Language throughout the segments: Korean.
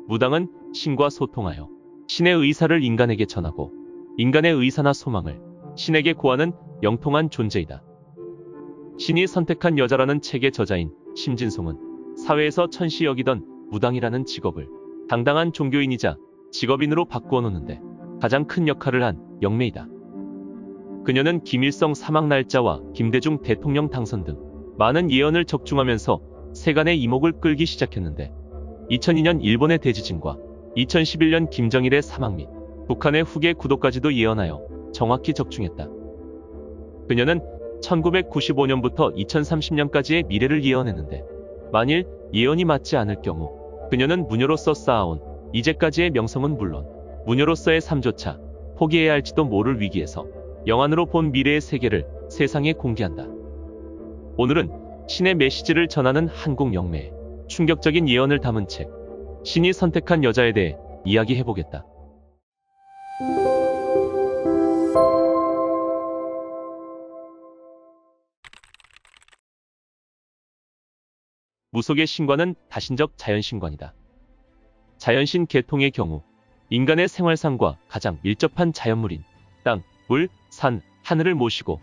무당은 신과 소통하여 신의 의사를 인간에게 전하고 인간의 의사나 소망을 신에게 고하는 영통한 존재이다. 신이 선택한 여자라는 책의 저자인 심진송은 사회에서 천시 여기던 무당이라는 직업을 당당한 종교인이자 직업인으로 바꾸어 놓는데 가장 큰 역할을 한 영매이다. 그녀는 김일성 사망 날짜와 김대중 대통령 당선 등 많은 예언을 적중하면서 세간의 이목을 끌기 시작했는데 2002년 일본의 대지진과 2011년 김정일의 사망 및 북한의 후계 구도까지도 예언하여 정확히 적중했다. 그녀는 1995년부터 2030년까지의 미래를 예언했는데 만일 예언이 맞지 않을 경우 그녀는 무녀로서 쌓아온 이제까지의 명성은 물론 무녀로서의 삶조차 포기해야 할지도 모를 위기에서 영안으로 본 미래의 세계를 세상에 공개한다. 오늘은 신의 메시지를 전하는 한국 영매의 충격적인 예언을 담은 책 신이 선택한 여자에 대해 이야기해보겠다. 무속의 신관은 다신적 자연신관이다. 자연신 계통의 경우 인간의 생활상과 가장 밀접한 자연물인 땅, 물, 산, 하늘을 모시고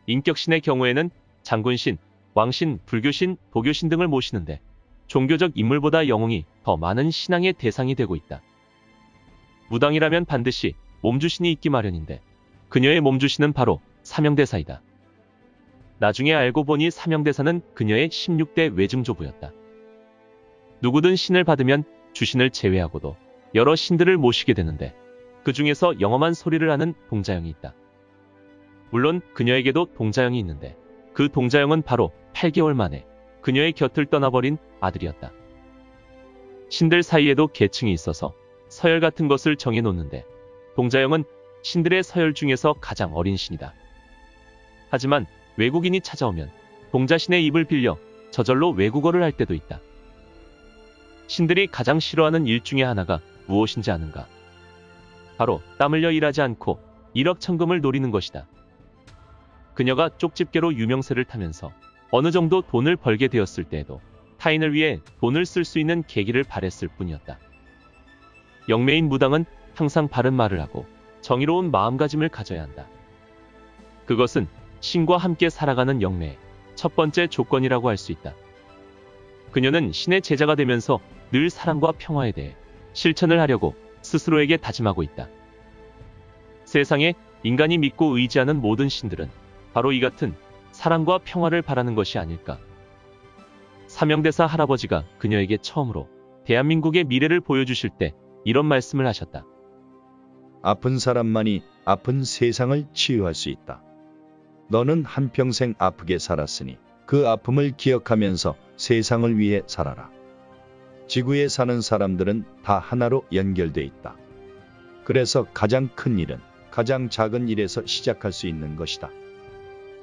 인격신의 경우에는 장군신, 왕신, 불교신, 도교신 등을 모시는데 종교적 인물보다 영웅이 더 많은 신앙의 대상이 되고 있다. 무당이라면 반드시 몸주신이 있기 마련인데 그녀의 몸주신은 바로 사명대사이다. 나중에 알고 보니 사명대사는 그녀의 16대 외증조부였다. 누구든 신을 받으면 주신을 제외하고도 여러 신들을 모시게 되는데 그 중에서 영험한 소리를 하는 동자영이 있다. 물론 그녀에게도 동자영이 있는데 그 동자영은 바로 8개월 만에 그녀의 곁을 떠나버린 아들이었다. 신들 사이에도 계층이 있어서 서열 같은 것을 정해놓는데 동자영은 신들의 서열 중에서 가장 어린 신이다. 하지만 외국인이 찾아오면 동자신의 입을 빌려 저절로 외국어를 할 때도 있다. 신들이 가장 싫어하는 일 중에 하나가 무엇인지 아는가? 바로 땀 흘려 일하지 않고 일억천금을 노리는 것이다. 그녀가 쪽집게로 유명세를 타면서 어느 정도 돈을 벌게 되었을 때에도 타인을 위해 돈을 쓸 수 있는 계기를 바랬을 뿐이었다. 영매인 무당은 항상 바른 말을 하고 정의로운 마음가짐을 가져야 한다. 그것은 신과 함께 살아가는 영매의 첫 번째 조건이라고 할 수 있다. 그녀는 신의 제자가 되면서 늘 사랑과 평화에 대해 실천을 하려고 스스로에게 다짐하고 있다. 세상에 인간이 믿고 의지하는 모든 신들은 바로 이 같은 사랑과 평화를 바라는 것이 아닐까. 사명대사 할아버지가 그녀에게 처음으로 대한민국의 미래를 보여주실 때 이런 말씀을 하셨다. 아픈 사람만이 아픈 세상을 치유할 수 있다. 너는 한평생 아프게 살았으니 그 아픔을 기억하면서 세상을 위해 살아라. 지구에 사는 사람들은 다 하나로 연결돼 있다. 그래서 가장 큰 일은 가장 작은 일에서 시작할 수 있는 것이다.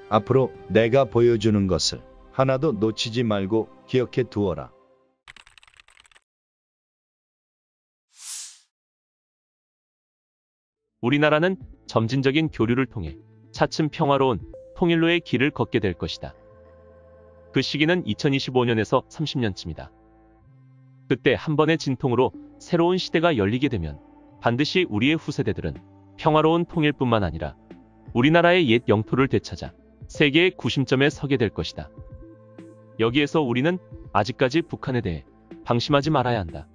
앞으로 내가 보여주는 것을 하나도 놓치지 말고 기억해 두어라. 우리나라는 점진적인 교류를 통해 차츰 평화로운 통일로의 길을 걷게 될 것이다. 그 시기는 2025년에서 30년쯤이다. 그때 한 번의 진통으로 새로운 시대가 열리게 되면 반드시 우리의 후세대들은 평화로운 통일뿐만 아니라 우리나라의 옛 영토를 되찾아 세계의 구심점에 서게 될 것이다. 여기에서 우리는 아직까지 북한에 대해 방심하지 말아야 한다.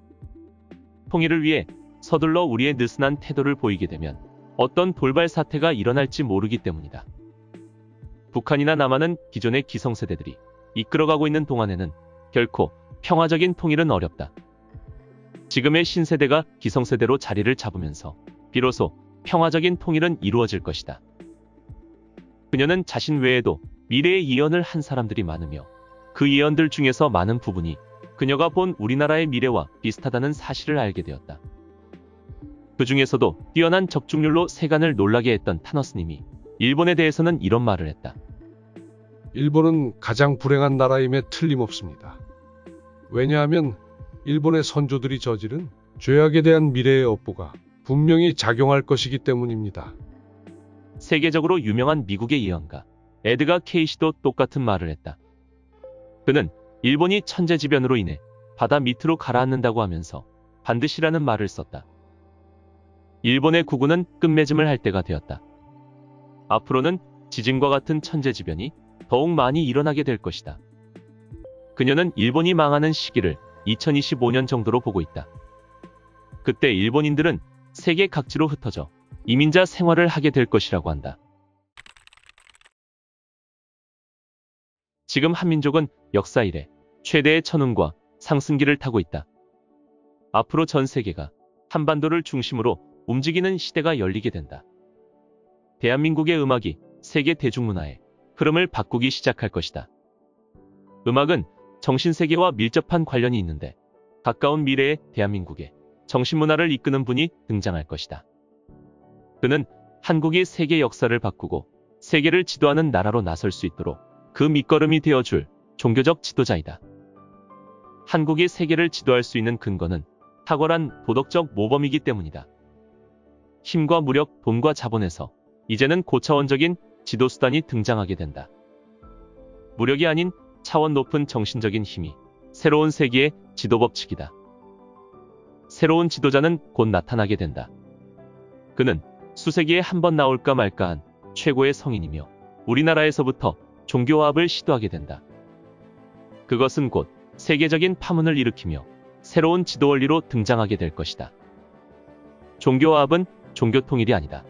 통일을 위해 서둘러 우리의 느슨한 태도를 보이게 되면 어떤 돌발 사태가 일어날지 모르기 때문이다. 북한이나 남한은 기존의 기성세대들이 이끌어가고 있는 동안에는 결코 평화적인 통일은 어렵다. 지금의 신세대가 기성세대로 자리를 잡으면서 비로소 평화적인 통일은 이루어질 것이다. 그녀는 자신 외에도 미래의 예언을 한 사람들이 많으며 그 예언들 중에서 많은 부분이 그녀가 본 우리나라의 미래와 비슷하다는 사실을 알게 되었다. 그 중에서도 뛰어난 적중률로 세간을 놀라게 했던 타너스님이 일본에 대해서는 이런 말을 했다. 일본은 가장 불행한 나라임에 틀림없습니다. 왜냐하면 일본의 선조들이 저지른 죄악에 대한 미래의 업보가 분명히 작용할 것이기 때문입니다. 세계적으로 유명한 미국의 예언가 에드가 케이시도 똑같은 말을 했다. 그는 일본이 천재지변으로 인해 바다 밑으로 가라앉는다고 하면서 반드시라는 말을 썼다. 일본의 국군은 끝맺음을 할 때가 되었다. 앞으로는 지진과 같은 천재지변이 더욱 많이 일어나게 될 것이다. 그녀는 일본이 망하는 시기를 2025년 정도로 보고 있다. 그때 일본인들은 세계 각지로 흩어져 이민자 생활을 하게 될 것이라고 한다. 지금 한민족은 역사 이래 최대의 천운과 상승기를 타고 있다. 앞으로 전 세계가 한반도를 중심으로 움직이는 시대가 열리게 된다. 대한민국의 음악이 세계 대중문화의 흐름을 바꾸기 시작할 것이다. 음악은 정신세계와 밀접한 관련이 있는데 가까운 미래에 대한민국의 정신문화를 이끄는 분이 등장할 것이다. 그는 한국이 세계 역사를 바꾸고 세계를 지도하는 나라로 나설 수 있도록 그 밑거름이 되어줄 종교적 지도자이다. 한국이 세계를 지도할 수 있는 근거는 탁월한 도덕적 모범이기 때문이다. 힘과 무력, 돈과 자본에서 이제는 고차원적인 지도수단이 등장하게 된다. 무력이 아닌 차원 높은 정신적인 힘이 새로운 세계의 지도법칙이다. 새로운 지도자는 곧 나타나게 된다. 그는 수세기에 한 번 나올까 말까한 최고의 성인이며 우리나라에서부터 종교화합을 시도하게 된다. 그것은 곧 세계적인 파문을 일으키며 새로운 지도 원리로 등장하게 될 것이다. 종교화합은 종교 통일이 아니다.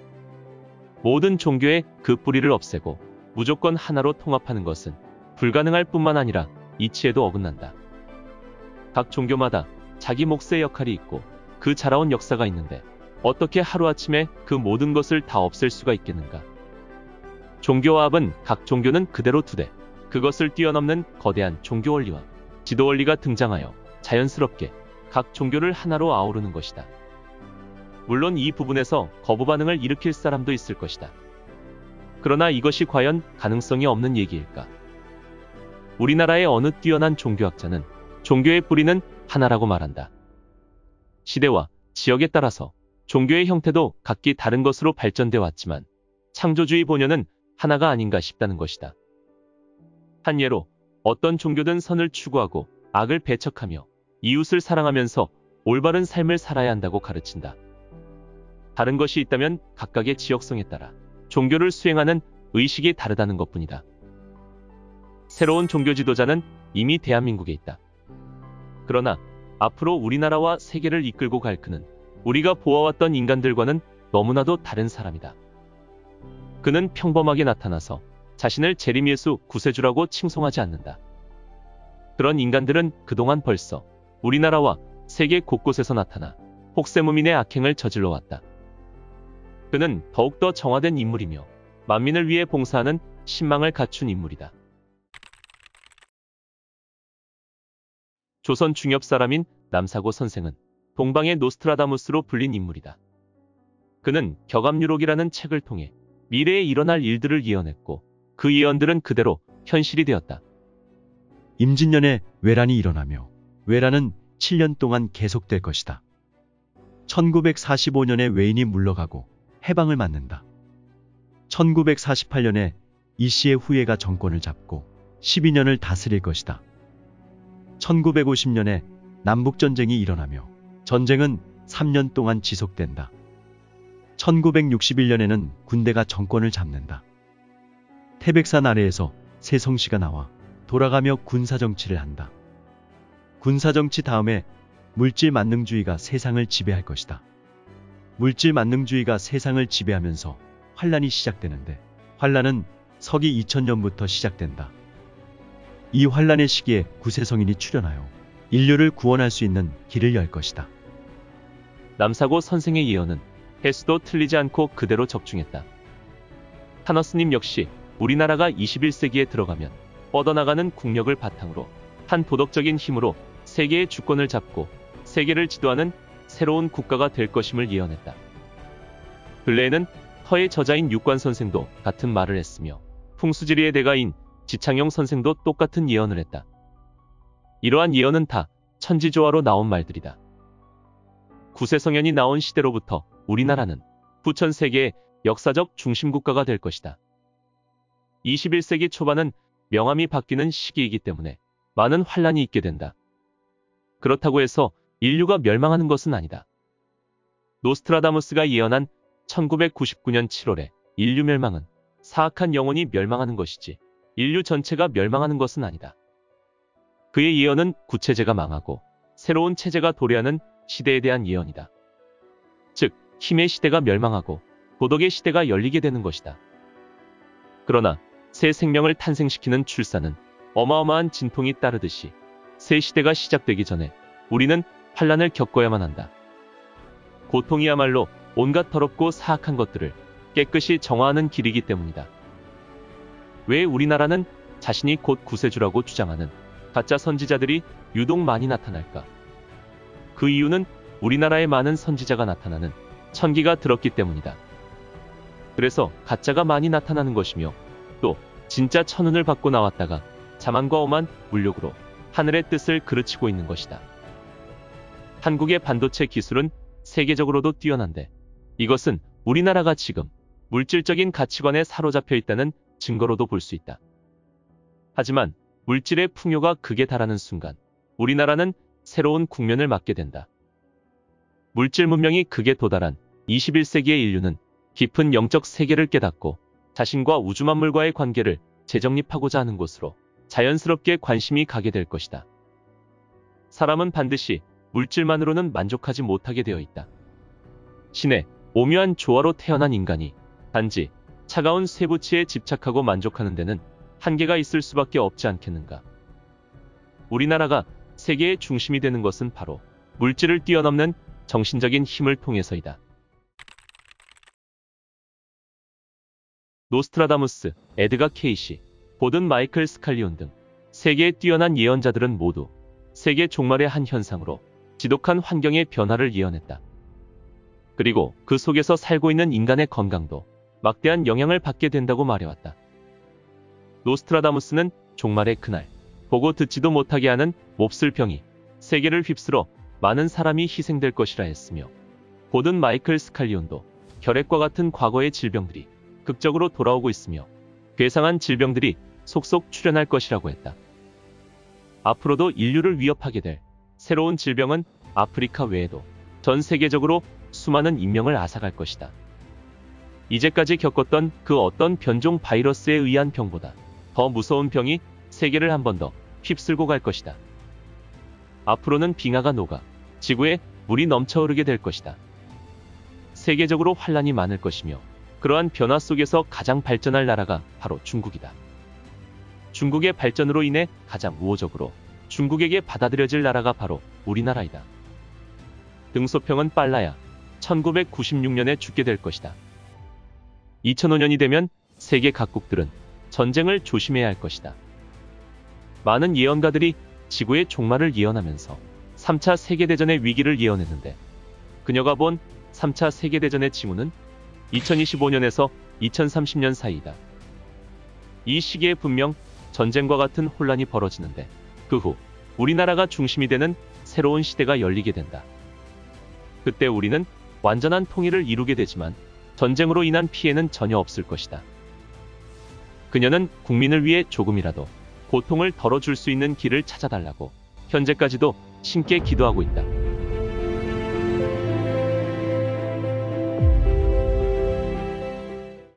모든 종교의 그 뿌리를 없애고 무조건 하나로 통합하는 것은 불가능할 뿐만 아니라 이치에도 어긋난다. 각 종교마다 자기 몫의 역할이 있고 그 자라온 역사가 있는데 어떻게 하루아침에 그 모든 것을 다 없앨 수가 있겠는가? 종교화합은 각 종교는 그대로 두되 그것을 뛰어넘는 거대한 종교 원리와 지도 원리가 등장하여 자연스럽게 각 종교를 하나로 아우르는 것이다. 물론 이 부분에서 거부 반응을 일으킬 사람도 있을 것이다. 그러나 이것이 과연 가능성이 없는 얘기일까? 우리나라의 어느 뛰어난 종교학자는 종교의 뿌리는 하나라고 말한다. 시대와 지역에 따라서 종교의 형태도 각기 다른 것으로 발전되어 왔지만 창조주의 본연은 하나가 아닌가 싶다는 것이다. 한 예로 어떤 종교든 선을 추구하고 악을 배척하며 이웃을 사랑하면서 올바른 삶을 살아야 한다고 가르친다. 다른 것이 있다면 각각의 지역성에 따라 종교를 수행하는 의식이 다르다는 것뿐이다. 새로운 종교 지도자는 이미 대한민국에 있다. 그러나 앞으로 우리나라와 세계를 이끌고 갈 그는 우리가 보아왔던 인간들과는 너무나도 다른 사람이다. 그는 평범하게 나타나서 자신을 재림예수 구세주라고 칭송하지 않는다. 그런 인간들은 그동안 벌써 우리나라와 세계 곳곳에서 나타나 혹세무민의 악행을 저질러 왔다. 그는 더욱더 정화된 인물이며 만민을 위해 봉사하는 신망을 갖춘 인물이다. 조선 중엽 사람인 남사고 선생은 동방의 노스트라다무스로 불린 인물이다. 그는 격암유록이라는 책을 통해 미래에 일어날 일들을 예언했고 그 예언들은 그대로 현실이 되었다. 임진년에 외란이 일어나며 외란은 7년 동안 계속될 것이다. 1945년에 외인이 물러가고 해방을 맞는다. 1948년에 이씨의 후예가 정권을 잡고 12년을 다스릴 것이다. 1950년에 남북전쟁이 일어나며 전쟁은 3년 동안 지속된다. 1961년에는 군대가 정권을 잡는다. 태백산 아래에서 새성시가 나와 돌아가며 군사정치를 한다. 군사정치 다음에 물질 만능주의가 세상을 지배할 것이다. 물질 만능주의가 세상을 지배하면서 환란이 시작되는데 환란은 서기 2000년부터 시작된다. 이 환란의 시기에 구세성인이 출현하여 인류를 구원할 수 있는 길을 열 것이다. 남사고 선생의 예언은 횟수도 틀리지 않고 그대로 적중했다. 타너스님 역시 우리나라가 21세기에 들어가면 뻗어나가는 국력을 바탕으로 한 도덕적인 힘으로 세계의 주권을 잡고 세계를 지도하는 새로운 국가가 될 것임을 예언했다. 근래에는 터의 저자인 육관 선생도 같은 말을 했으며 풍수지리의 대가인 지창영 선생도 똑같은 예언을 했다. 이러한 예언은 다 천지조화로 나온 말들이다. 구세성현이 나온 시대로부터 우리나라는 부천세계의 역사적 중심국가가 될 것이다. 21세기 초반은 명암이 바뀌는 시기이기 때문에 많은 환란이 있게 된다. 그렇다고 해서 인류가 멸망하는 것은 아니다. 노스트라다무스가 예언한 1999년 7월에 인류 멸망은 사악한 영혼이 멸망하는 것이지 인류 전체가 멸망하는 것은 아니다. 그의 예언은 구체제가 망하고 새로운 체제가 도래하는 시대에 대한 예언이다. 즉, 힘의 시대가 멸망하고 도덕의 시대가 열리게 되는 것이다. 그러나 새 생명을 탄생시키는 출산은 어마어마한 진통이 따르듯이 새 시대가 시작되기 전에 우리는 환란을 겪어야만 한다. 고통이야말로 온갖 더럽고 사악한 것들을 깨끗이 정화하는 길이기 때문이다. 왜 우리나라는 자신이 곧 구세주라고 주장하는 가짜 선지자들이 유독 많이 나타날까? 그 이유는 우리나라에 많은 선지자가 나타나는 천기가 들었기 때문이다. 그래서 가짜가 많이 나타나는 것이며 또 진짜 천운을 받고 나왔다가 자만과 오만 물욕으로 하늘의 뜻을 그르치고 있는 것이다. 한국의 반도체 기술은 세계적으로도 뛰어난데 이것은 우리나라가 지금 물질적인 가치관에 사로잡혀 있다는 증거로도 볼 수 있다. 하지만 물질의 풍요가 극에 달하는 순간 우리나라는 새로운 국면을 맞게 된다. 물질 문명이 극에 도달한 21세기의 인류는 깊은 영적 세계를 깨닫고 자신과 우주 만물과의 관계를 재정립하고자 하는 곳으로 자연스럽게 관심이 가게 될 것이다. 사람은 반드시 물질만으로는 만족하지 못하게 되어 있다. 신의 오묘한 조화로 태어난 인간이 단지 차가운 쇠붙이에 집착하고 만족하는 데는 한계가 있을 수밖에 없지 않겠는가. 우리나라가 세계의 중심이 되는 것은 바로 물질을 뛰어넘는 정신적인 힘을 통해서이다. 노스트라다무스, 에드가 케이시, 보든 마이클 스칼리온 등 세계의 뛰어난 예언자들은 모두 세계 종말의 한 현상으로 지독한 환경의 변화를 예언했다. 그리고 그 속에서 살고 있는 인간의 건강도 막대한 영향을 받게 된다고 말해왔다. 노스트라다무스는 종말의 그날, 보고 듣지도 못하게 하는 몹쓸 병이 세계를 휩쓸어 많은 사람이 희생될 것이라 했으며, 보든 마이클 스칼리온도 혈액과 같은 과거의 질병들이 극적으로 돌아오고 있으며 괴상한 질병들이 속속 출현할 것이라고 했다. 앞으로도 인류를 위협하게 될 새로운 질병은 아프리카 외에도 전 세계적으로 수많은 인명을 앗아갈 것이다. 이제까지 겪었던 그 어떤 변종 바이러스에 의한 병보다 더 무서운 병이 세계를 한 번 더 휩쓸고 갈 것이다. 앞으로는 빙하가 녹아 지구에 물이 넘쳐 흐르게 될 것이다. 세계적으로 환란이 많을 것이며 그러한 변화 속에서 가장 발전할 나라가 바로 중국이다. 중국의 발전으로 인해 가장 우호적으로 중국에게 받아들여질 나라가 바로 우리나라이다. 등소평은 빨라야 1996년에 죽게 될 것이다. 2005년이 되면 세계 각국들은 전쟁을 조심해야 할 것이다. 많은 예언가들이 지구의 종말을 예언하면서 3차 세계대전의 위기를 예언했는데, 그녀가 본 3차 세계대전의 징후는 2025년에서 2030년 사이이다. 이 시기에 분명 전쟁과 같은 혼란이 벌어지는데, 그 후 우리나라가 중심이 되는 새로운 시대가 열리게 된다. 그때 우리는 완전한 통일을 이루게 되지만 전쟁으로 인한 피해는 전혀 없을 것이다. 그녀는 국민을 위해 조금이라도 고통을 덜어줄 수 있는 길을 찾아달라고 현재까지도 신께 기도하고 있다.